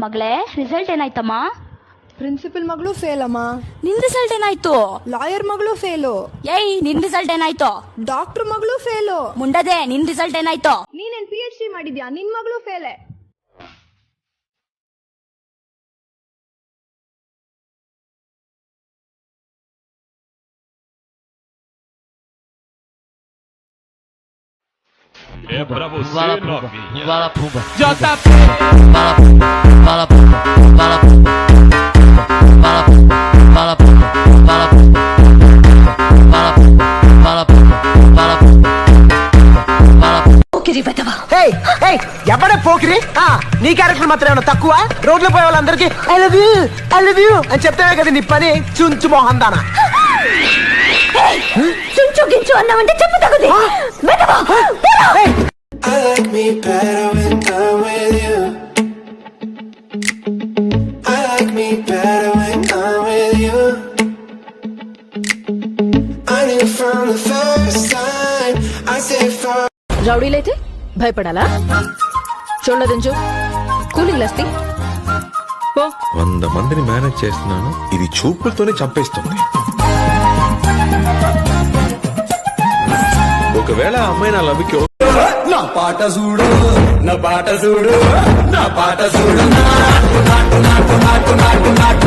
ಮಗಳೇ ರಿಸಲ್ಟ್ ಏನಾಯ್ತಮ್ಮ? ಪ್ರಿನ್ಸಿಪಲ್ ಮಗಳು ಫೇಲ್ ಅಮ್ಮ. ನಿನ್ ರಿಸಲ್ಟ್ ಏನಾಯ್ತು? ಲಾಯರ್ ಮಗಳು ಫೇಲು. ಏಯ್ ನಿನ್ ರಿಸಲ್ಟ್ ಏನಾಯ್ತು? ಡಾಕ್ಟರ್ ಮಗಳು ಫೇಲು. ಮುಂಡದೆ ನಿನ್ ರಿಸಲ್ಟ್ ಏನಾಯ್ತು? ನೀನೇನ್ PhD ಮಾಡಿದ್ಯಾ? ನಿನ್ ಮಗಳು ಫೇಲೆ. É pra você, novinha. Vai lá, pumba. JP. Vai lá, pumba. Vai lá, pumba. Vai lá, pumba. Vai lá, pumba. Vai lá, pumba. Vai lá, pumba. Vai lá, pumba. Vai lá, pumba. Vai lá, pumba. Vai lá, pumba. ఎవడే పోకిరి? నీ character మాత్రం ఏమన్నా తక్కువ? రోడ్లో పోయే వాళ్ళందరికీ I love you అని చెప్తావే కదా నీ పని. చుంచు మొహం దానా. చుంచు గించు అన్నావంటే చెప్పు తగుది. I like me better when I'm with you. I like me better when I'm with you. I knew from the first time I said for రౌడీలైతే భయపడాలా? చూడదంచు కూలింగ్ లస్తి 100 మందిని మేనేజ్ చేస్తున్నాను, ఇది చూపులతోనే చంపేస్తుంది. ఒకవేళ అమ్మాయి నా లవ్కి నా పాట చూడు, నా పాట చూడు, నా పాట చూడు, నాటు నాటు నాటు నాటు నాటు నాటు